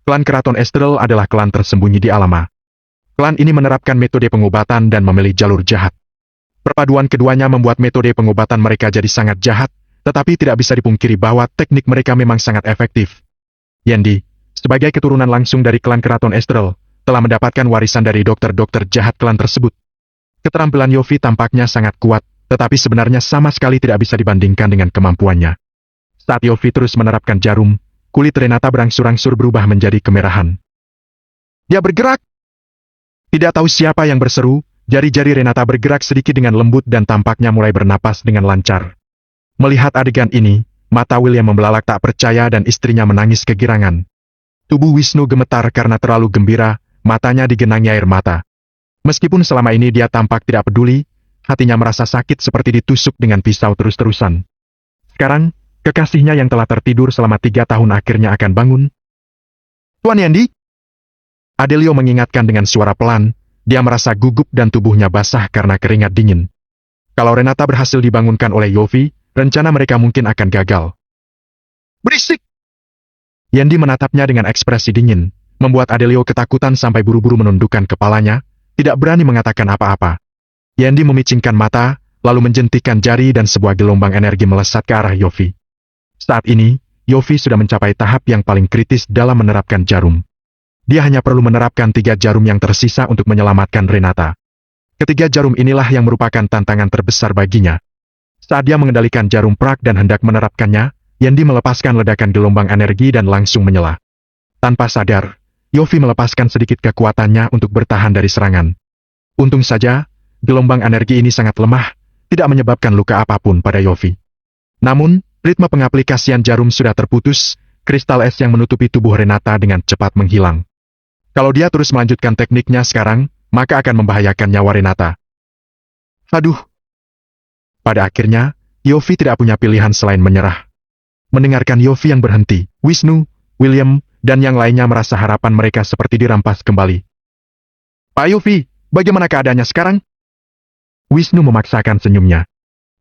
Klan Keraton Esterel adalah klan tersembunyi di Alama. Klan ini menerapkan metode pengobatan dan memilih jalur jahat. Perpaduan keduanya membuat metode pengobatan mereka jadi sangat jahat, tetapi tidak bisa dipungkiri bahwa teknik mereka memang sangat efektif. Yandi, sebagai keturunan langsung dari klan Keraton Esterel, telah mendapatkan warisan dari dokter-dokter jahat klan tersebut. Keterampilan Yofi tampaknya sangat kuat, tetapi sebenarnya sama sekali tidak bisa dibandingkan dengan kemampuannya. Saat Yofi terus menerapkan jarum, kulit Renata berangsur-angsur berubah menjadi kemerahan. Dia bergerak! Tidak tahu siapa yang berseru, jari-jari Renata bergerak sedikit dengan lembut dan tampaknya mulai bernapas dengan lancar. Melihat adegan ini, mata William membelalak tak percaya dan istrinya menangis kegirangan. Tubuh Wisnu gemetar karena terlalu gembira, matanya digenangi air mata. Meskipun selama ini dia tampak tidak peduli, hatinya merasa sakit seperti ditusuk dengan pisau terus-terusan. Sekarang, kekasihnya yang telah tertidur selama 3 tahun akhirnya akan bangun. Tuan Yandi? Adelio mengingatkan dengan suara pelan, dia merasa gugup dan tubuhnya basah karena keringat dingin. Kalau Renata berhasil dibangunkan oleh Yofi, rencana mereka mungkin akan gagal. Berisik! Yandi menatapnya dengan ekspresi dingin, membuat Adelio ketakutan sampai buru-buru menundukkan kepalanya, tidak berani mengatakan apa-apa. Yandi memicingkan mata, lalu menjentikkan jari dan sebuah gelombang energi melesat ke arah Yofi. Saat ini, Yofi sudah mencapai tahap yang paling kritis dalam menerapkan jarum. Dia hanya perlu menerapkan 3 jarum yang tersisa untuk menyelamatkan Renata. Ketiga jarum inilah yang merupakan tantangan terbesar baginya. Saat dia mengendalikan jarum perak dan hendak menerapkannya, Yandi melepaskan ledakan gelombang energi dan langsung menyela. Tanpa sadar, Yofi melepaskan sedikit kekuatannya untuk bertahan dari serangan. Untung saja, gelombang energi ini sangat lemah, tidak menyebabkan luka apapun pada Yofi. Namun, ritme pengaplikasian jarum sudah terputus, kristal es yang menutupi tubuh Renata dengan cepat menghilang. Kalau dia terus melanjutkan tekniknya sekarang, maka akan membahayakan nyawa Renata. Aduh! Pada akhirnya, Yofi tidak punya pilihan selain menyerah. Mendengarkan Yofi yang berhenti, Wisnu, William, dan yang lainnya merasa harapan mereka seperti dirampas kembali. Pak Yofi, bagaimana keadaannya sekarang? Wisnu memaksakan senyumnya.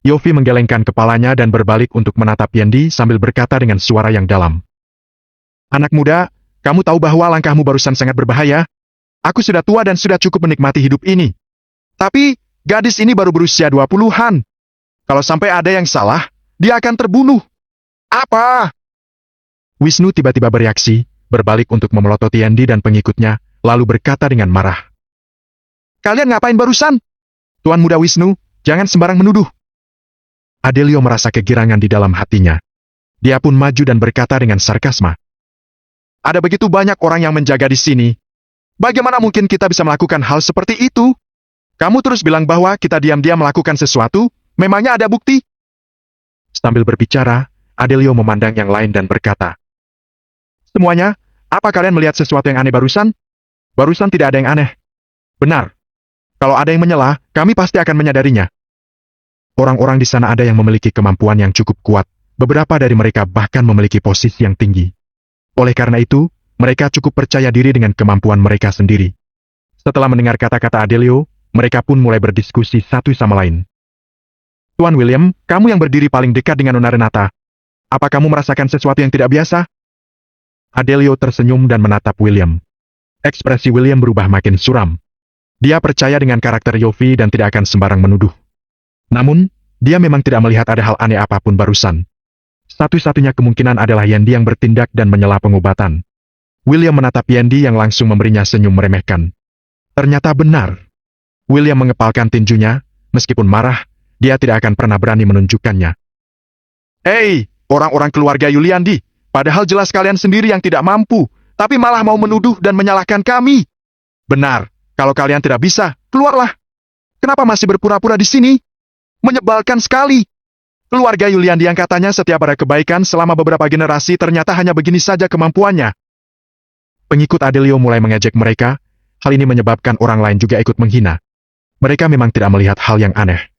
Yofi menggelengkan kepalanya dan berbalik untuk menatap Yandi sambil berkata dengan suara yang dalam. Anak muda, kamu tahu bahwa langkahmu barusan sangat berbahaya? Aku sudah tua dan sudah cukup menikmati hidup ini. Tapi, gadis ini baru berusia 20-an. Kalau sampai ada yang salah, dia akan terbunuh. Apa? Wisnu tiba-tiba bereaksi, berbalik untuk memelototi Yendi dan pengikutnya, lalu berkata dengan marah. Kalian ngapain barusan? Tuan Muda Wisnu, jangan sembarang menuduh. Adelio merasa kegirangan di dalam hatinya. Dia pun maju dan berkata dengan sarkasma. Ada begitu banyak orang yang menjaga di sini. Bagaimana mungkin kita bisa melakukan hal seperti itu? Kamu terus bilang bahwa kita diam-diam melakukan sesuatu, memangnya ada bukti? Sambil berbicara, Adelio memandang yang lain dan berkata, semuanya, apa kalian melihat sesuatu yang aneh barusan? Barusan tidak ada yang aneh. Benar. Kalau ada yang menyela, kami pasti akan menyadarinya. Orang-orang di sana ada yang memiliki kemampuan yang cukup kuat, beberapa dari mereka bahkan memiliki posisi yang tinggi. Oleh karena itu, mereka cukup percaya diri dengan kemampuan mereka sendiri. Setelah mendengar kata-kata Adelio, mereka pun mulai berdiskusi satu sama lain. Tuan William, kamu yang berdiri paling dekat dengan Nona Renata. Apa kamu merasakan sesuatu yang tidak biasa? Adelio tersenyum dan menatap William. Ekspresi William berubah makin suram. Dia percaya dengan karakter Yofi dan tidak akan sembarang menuduh. Namun, dia memang tidak melihat ada hal aneh apapun barusan. Satu-satunya kemungkinan adalah Yendi yang bertindak dan menyela pengobatan. William menatap Yendi yang langsung memberinya senyum meremehkan. Ternyata benar. William mengepalkan tinjunya, meskipun marah, dia tidak akan pernah berani menunjukkannya. Hei, orang-orang keluarga Yuliandi, padahal jelas kalian sendiri yang tidak mampu, tapi malah mau menuduh dan menyalahkan kami. Benar, kalau kalian tidak bisa, keluarlah. Kenapa masih berpura-pura di sini? Menyebalkan sekali. Keluarga Yuliandi yang katanya setiap ada kebaikan selama beberapa generasi ternyata hanya begini saja kemampuannya. Pengikut Adelio mulai mengejek mereka, hal ini menyebabkan orang lain juga ikut menghina. Mereka memang tidak melihat hal yang aneh.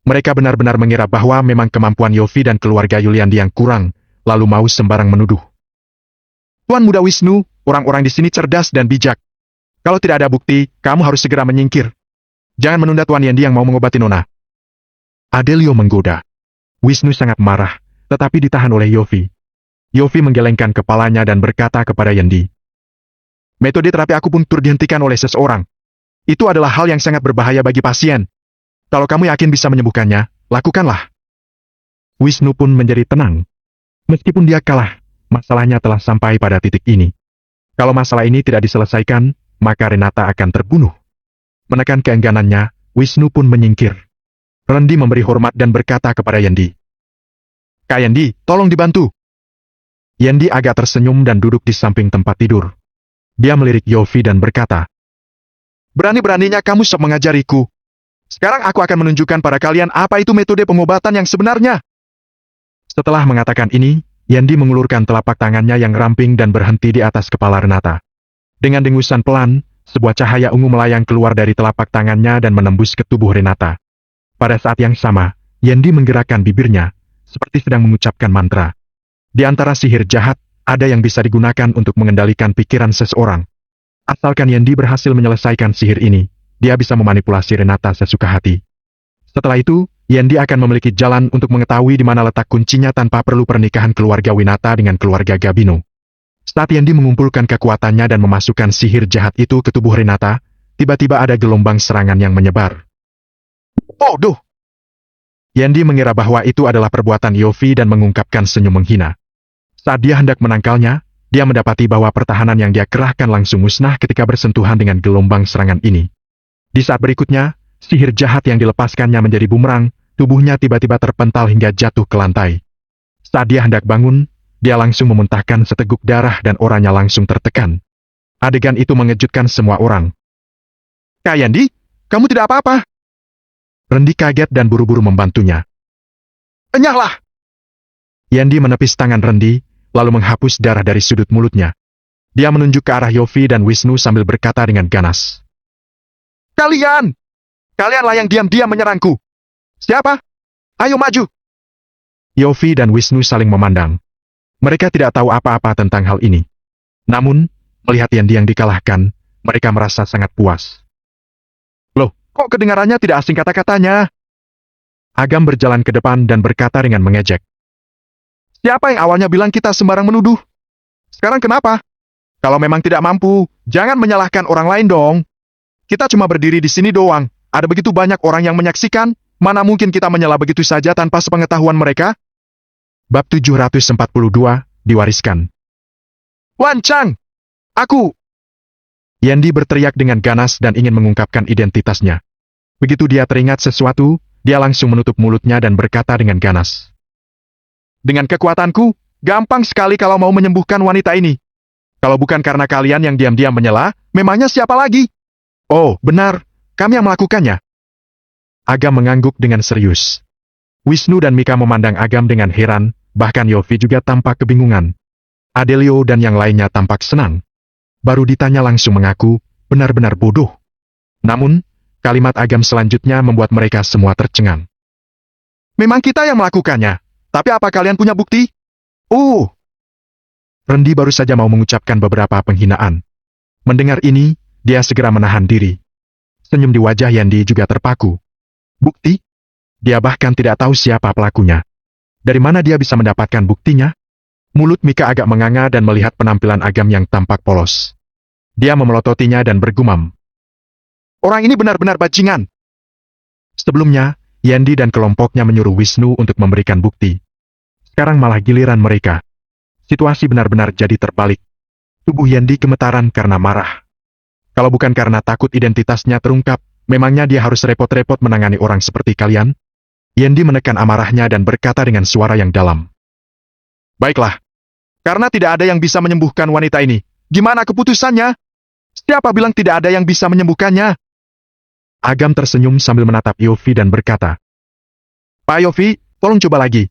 Mereka benar-benar mengira bahwa memang kemampuan Yofi dan keluarga Yuliandi yang kurang, lalu mau sembarang menuduh. Tuan Muda Wisnu, orang-orang di sini cerdas dan bijak. Kalau tidak ada bukti, kamu harus segera menyingkir. Jangan menunda Tuan Yendi yang mau mengobati Nona. Adelio menggoda. Wisnu sangat marah, tetapi ditahan oleh Yofi. Yofi menggelengkan kepalanya dan berkata kepada Yendi. Metode terapi akupunktur dihentikan oleh seseorang. Itu adalah hal yang sangat berbahaya bagi pasien. Kalau kamu yakin bisa menyembuhkannya, lakukanlah. Wisnu pun menjadi tenang. Meskipun dia kalah, masalahnya telah sampai pada titik ini. Kalau masalah ini tidak diselesaikan, maka Renata akan terbunuh. Menekan keengganannya, Wisnu pun menyingkir. Rendi memberi hormat dan berkata kepada Yendi. Kak Yendi, tolong dibantu. Yendi agak tersenyum dan duduk di samping tempat tidur. Dia melirik Yofi dan berkata, berani-beraninya kamu sok mengajariku. Sekarang aku akan menunjukkan pada kalian apa itu metode pengobatan yang sebenarnya. Setelah mengatakan ini, Yendi mengulurkan telapak tangannya yang ramping dan berhenti di atas kepala Renata. Dengan dengusan pelan, sebuah cahaya ungu melayang keluar dari telapak tangannya dan menembus ke tubuh Renata. Pada saat yang sama, Yendi menggerakkan bibirnya, seperti sedang mengucapkan mantra. Di antara sihir jahat, ada yang bisa digunakan untuk mengendalikan pikiran seseorang. Asalkan Yendi berhasil menyelesaikan sihir ini, dia bisa memanipulasi Renata sesuka hati. Setelah itu, Yendi akan memiliki jalan untuk mengetahui di mana letak kuncinya tanpa perlu pernikahan keluarga Winata dengan keluarga Gabino. Saat Yendi mengumpulkan kekuatannya dan memasukkan sihir jahat itu ke tubuh Renata, tiba-tiba ada gelombang serangan yang menyebar. Bodoh! Yendi mengira bahwa itu adalah perbuatan Yofi dan mengungkapkan senyum menghina. Saat dia hendak menangkalnya, dia mendapati bahwa pertahanan yang dia kerahkan langsung musnah ketika bersentuhan dengan gelombang serangan ini. Di saat berikutnya, sihir jahat yang dilepaskannya menjadi bumerang, tubuhnya tiba-tiba terpental hingga jatuh ke lantai. Saat dia hendak bangun, dia langsung memuntahkan seteguk darah dan orangnya langsung tertekan. Adegan itu mengejutkan semua orang. Kak Yendi, kamu tidak apa-apa? Rendi kaget dan buru-buru membantunya. Enyahlah! Yendi menepis tangan Rendi, lalu menghapus darah dari sudut mulutnya. Dia menunjuk ke arah Yofi dan Wisnu sambil berkata dengan ganas. Kalianlah yang diam-diam menyerangku. Siapa? Ayo maju. Yofi dan Wisnu saling memandang. Mereka tidak tahu apa-apa tentang hal ini. Namun, melihat Yendi yang dikalahkan, mereka merasa sangat puas. Loh, kok kedengarannya tidak asing kata-katanya? Agam berjalan ke depan dan berkata dengan mengejek. Siapa yang awalnya bilang kita sembarang menuduh? Sekarang kenapa? Kalau memang tidak mampu, jangan menyalahkan orang lain dong. Kita cuma berdiri di sini doang. Ada begitu banyak orang yang menyaksikan, mana mungkin kita menyela begitu saja tanpa sepengetahuan mereka? Bab 742, diwariskan. Wan Chang! Aku! Yendi berteriak dengan ganas dan ingin mengungkapkan identitasnya. Begitu dia teringat sesuatu, dia langsung menutup mulutnya dan berkata dengan ganas. Dengan kekuatanku, gampang sekali kalau mau menyembuhkan wanita ini. Kalau bukan karena kalian yang diam-diam menyela, memangnya siapa lagi? Oh, benar, kami yang melakukannya. Agam mengangguk dengan serius. Wisnu dan Mika memandang Agam dengan heran, bahkan Yofi juga tampak kebingungan. Adelio dan yang lainnya tampak senang. Baru ditanya langsung mengaku, benar-benar bodoh. Namun, kalimat Agam selanjutnya membuat mereka semua tercengang. Memang kita yang melakukannya, tapi apa kalian punya bukti? Rendi baru saja mau mengucapkan beberapa penghinaan. Mendengar ini, dia segera menahan diri. Senyum di wajah Yendi juga terpaku. Bukti? Dia bahkan tidak tahu siapa pelakunya. Dari mana dia bisa mendapatkan buktinya? Mulut Mika agak menganga dan melihat penampilan Agam yang tampak polos. Dia memelototinya dan bergumam. Orang ini benar-benar bajingan. Sebelumnya, Yendi dan kelompoknya menyuruh Wisnu untuk memberikan bukti. Sekarang malah giliran mereka. Situasi benar-benar jadi terbalik. Tubuh Yendi gemetaran karena marah. Kalau bukan karena takut identitasnya terungkap, memangnya dia harus repot-repot menangani orang seperti kalian? Yendi menekan amarahnya dan berkata dengan suara yang dalam. Baiklah. Karena tidak ada yang bisa menyembuhkan wanita ini, gimana keputusannya? Siapa bilang tidak ada yang bisa menyembuhkannya? Agam tersenyum sambil menatap Yofi dan berkata. Pak Yofi, tolong coba lagi.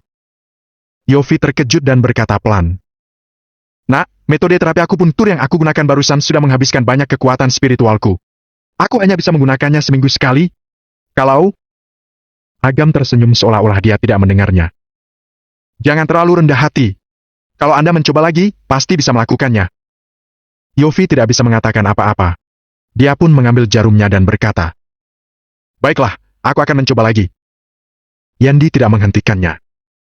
Yofi terkejut dan berkata pelan. Nak, metode terapi akupuntur yang aku gunakan barusan sudah menghabiskan banyak kekuatan spiritualku. Aku hanya bisa menggunakannya seminggu sekali. Kalau... Agam tersenyum seolah-olah dia tidak mendengarnya. Jangan terlalu rendah hati. Kalau Anda mencoba lagi, pasti bisa melakukannya. Yofi tidak bisa mengatakan apa-apa. Dia pun mengambil jarumnya dan berkata. Baiklah, aku akan mencoba lagi. Yendi tidak menghentikannya.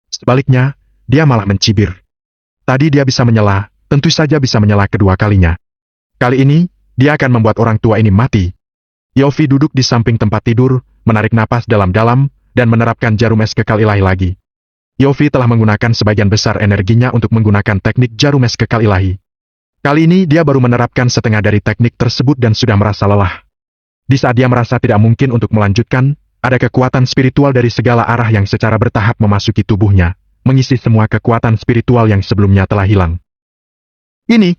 Sebaliknya, dia malah mencibir. Tadi dia bisa menyela, tentu saja bisa menyela kedua kalinya. Kali ini, dia akan membuat orang tua ini mati. Yofi duduk di samping tempat tidur, menarik napas dalam-dalam, dan menerapkan jarum es kekal ilahi lagi. Yofi telah menggunakan sebagian besar energinya untuk menggunakan teknik jarum es kekal ilahi. Kali ini dia baru menerapkan setengah dari teknik tersebut dan sudah merasa lelah. Di saat dia merasa tidak mungkin untuk melanjutkan, ada kekuatan spiritual dari segala arah yang secara bertahap memasuki tubuhnya, mengisi semua kekuatan spiritual yang sebelumnya telah hilang. Ini.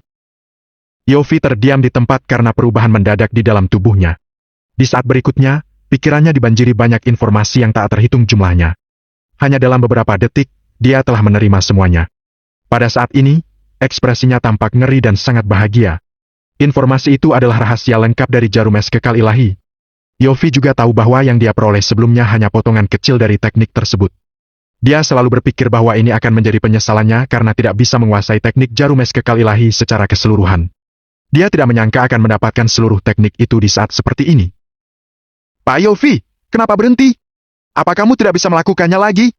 Yofi terdiam di tempat karena perubahan mendadak di dalam tubuhnya. Di saat berikutnya, pikirannya dibanjiri banyak informasi yang tak terhitung jumlahnya. Hanya dalam beberapa detik, dia telah menerima semuanya. Pada saat ini, ekspresinya tampak ngeri dan sangat bahagia. Informasi itu adalah rahasia lengkap dari jarum es kekal ilahi. Yofi juga tahu bahwa yang dia peroleh sebelumnya hanya potongan kecil dari teknik tersebut. Dia selalu berpikir bahwa ini akan menjadi penyesalannya karena tidak bisa menguasai teknik jarum es kekal ilahi secara keseluruhan. Dia tidak menyangka akan mendapatkan seluruh teknik itu di saat seperti ini. Pak Yofi, kenapa berhenti? Apa kamu tidak bisa melakukannya lagi?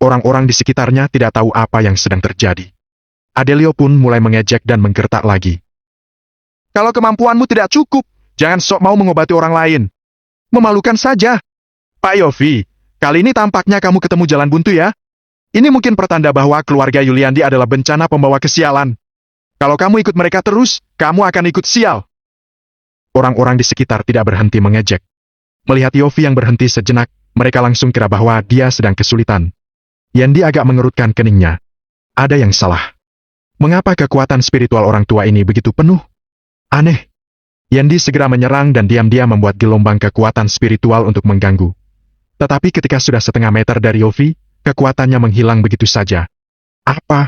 Orang-orang di sekitarnya tidak tahu apa yang sedang terjadi. Adelio pun mulai mengejek dan menggertak lagi. Kalau kemampuanmu tidak cukup, jangan sok mau mengobati orang lain. Memalukan saja. Pak Yofi, kali ini tampaknya kamu ketemu jalan buntu ya. Ini mungkin pertanda bahwa keluarga Yuliandi adalah bencana pembawa kesialan. Kalau kamu ikut mereka terus, kamu akan ikut sial. Orang-orang di sekitar tidak berhenti mengejek. Melihat Yofi yang berhenti sejenak, mereka langsung kira bahwa dia sedang kesulitan. Yendi agak mengerutkan keningnya. Ada yang salah. Mengapa kekuatan spiritual orang tua ini begitu penuh? Aneh. Yendi segera menyerang dan diam-diam membuat gelombang kekuatan spiritual untuk mengganggu. Tetapi ketika sudah setengah meter dari Yofi, kekuatannya menghilang begitu saja. Apa?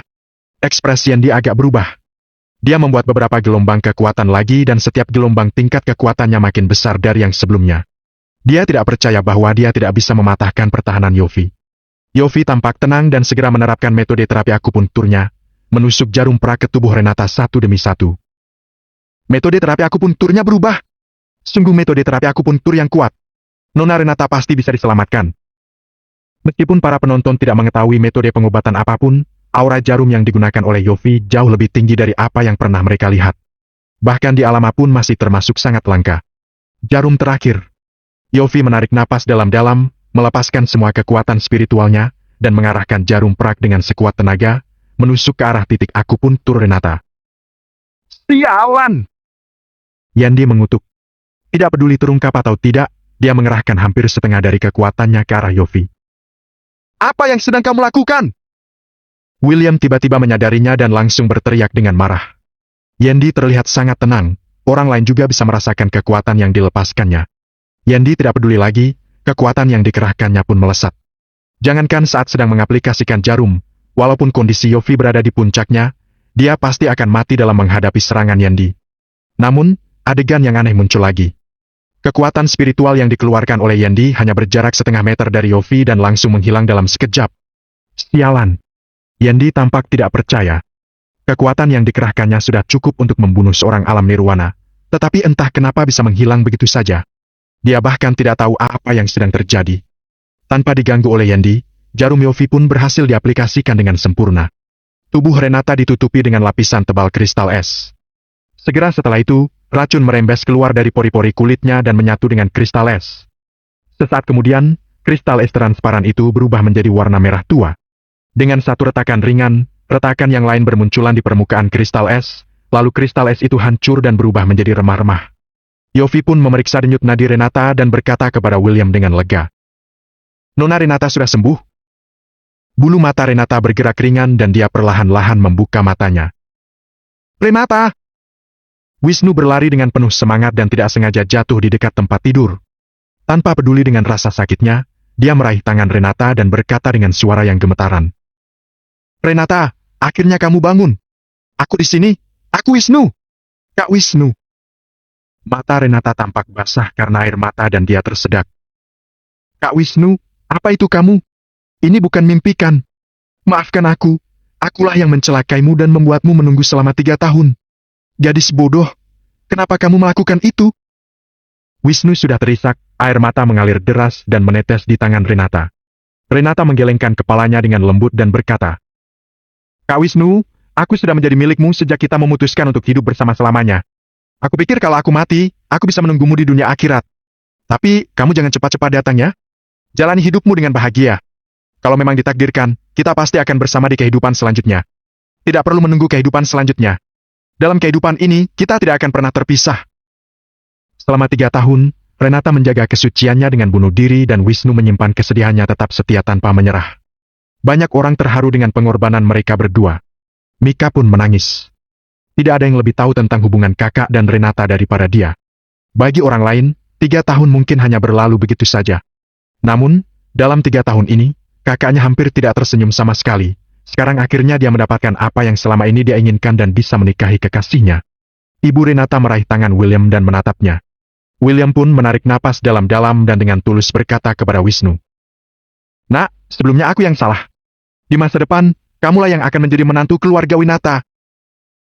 Ekspresi Yendi agak berubah. Dia membuat beberapa gelombang kekuatan lagi dan setiap gelombang tingkat kekuatannya makin besar dari yang sebelumnya. Dia tidak percaya bahwa dia tidak bisa mematahkan pertahanan Yofi. Yofi tampak tenang dan segera menerapkan metode terapi akupunturnya, menusuk jarum pra ke tubuh Renata satu demi satu. Metode terapi akupunturnya berubah. Sungguh metode terapi akupuntur yang kuat. Nona Renata pasti bisa diselamatkan. Meskipun para penonton tidak mengetahui metode pengobatan apapun, Aura jarum yang digunakan oleh Yofi jauh lebih tinggi dari apa yang pernah mereka lihat. Bahkan di alam pun masih termasuk sangat langka. Jarum terakhir. Yofi menarik napas dalam-dalam, melepaskan semua kekuatan spiritualnya, dan mengarahkan jarum perak dengan sekuat tenaga, menusuk ke arah titik akupuntur Renata. Sialan! Yandi mengutuk. Tidak peduli terungkap atau tidak, dia mengerahkan hampir setengah dari kekuatannya ke arah Yofi. Apa yang sedang kamu lakukan? William tiba-tiba menyadarinya dan langsung berteriak dengan marah. Yandi terlihat sangat tenang, orang lain juga bisa merasakan kekuatan yang dilepaskannya. Yandi tidak peduli lagi, kekuatan yang dikerahkannya pun melesat. Jangankan saat sedang mengaplikasikan jarum, walaupun kondisi Yofi berada di puncaknya, dia pasti akan mati dalam menghadapi serangan Yandi. Namun, adegan yang aneh muncul lagi. Kekuatan spiritual yang dikeluarkan oleh Yandi hanya berjarak setengah meter dari Yofi dan langsung menghilang dalam sekejap. Sialan! Yandi tampak tidak percaya. Kekuatan yang dikerahkannya sudah cukup untuk membunuh seorang alam nirwana, tetapi entah kenapa bisa menghilang begitu saja. Dia bahkan tidak tahu apa yang sedang terjadi. Tanpa diganggu oleh Yandi, jarum Yofi pun berhasil diaplikasikan dengan sempurna. Tubuh Renata ditutupi dengan lapisan tebal kristal es. Segera setelah itu, racun merembes keluar dari pori-pori kulitnya dan menyatu dengan kristal es. Sesaat kemudian, kristal es transparan itu berubah menjadi warna merah tua. Dengan satu retakan ringan, retakan yang lain bermunculan di permukaan kristal es, lalu kristal es itu hancur dan berubah menjadi remah-remah. Yofi pun memeriksa denyut nadi Renata dan berkata kepada William dengan lega. Nona Renata sudah sembuh? Bulu mata Renata bergerak ringan dan dia perlahan-lahan membuka matanya. Renata! Wisnu berlari dengan penuh semangat dan tidak sengaja jatuh di dekat tempat tidur. Tanpa peduli dengan rasa sakitnya, dia meraih tangan Renata dan berkata dengan suara yang gemetaran. Renata, akhirnya kamu bangun. Aku di sini. Aku Wisnu. Kak Wisnu. Mata Renata tampak basah karena air mata dan dia tersedak. Kak Wisnu, apa itu kamu? Ini bukan mimpi kan? Maafkan aku. Akulah yang mencelakaimu dan membuatmu menunggu selama 3 tahun. Gadis bodoh. Kenapa kamu melakukan itu? Wisnu sudah terisak, air mata mengalir deras dan menetes di tangan Renata. Renata menggelengkan kepalanya dengan lembut dan berkata, Kak Wisnu, aku sudah menjadi milikmu sejak kita memutuskan untuk hidup bersama-selamanya. Aku pikir kalau aku mati, aku bisa menunggumu di dunia akhirat. Tapi, kamu jangan cepat-cepat datang ya. Jalani hidupmu dengan bahagia. Kalau memang ditakdirkan, kita pasti akan bersama di kehidupan selanjutnya. Tidak perlu menunggu kehidupan selanjutnya. Dalam kehidupan ini, kita tidak akan pernah terpisah. Selama 3 tahun, Renata menjaga kesuciannya dengan bunuh diri dan Wisnu menyimpan kesedihannya tetap setia tanpa menyerah. Banyak orang terharu dengan pengorbanan mereka berdua. Mika pun menangis. Tidak ada yang lebih tahu tentang hubungan kakak dan Renata daripada dia. Bagi orang lain, 3 tahun mungkin hanya berlalu begitu saja. Namun, dalam 3 tahun ini, kakaknya hampir tidak tersenyum sama sekali. Sekarang akhirnya dia mendapatkan apa yang selama ini dia inginkan dan bisa menikahi kekasihnya. Ibu Renata meraih tangan William dan menatapnya. William pun menarik napas dalam-dalam dan dengan tulus berkata kepada Wisnu. Nak, sebelumnya aku yang salah. Di masa depan, kamulah yang akan menjadi menantu keluarga Winata.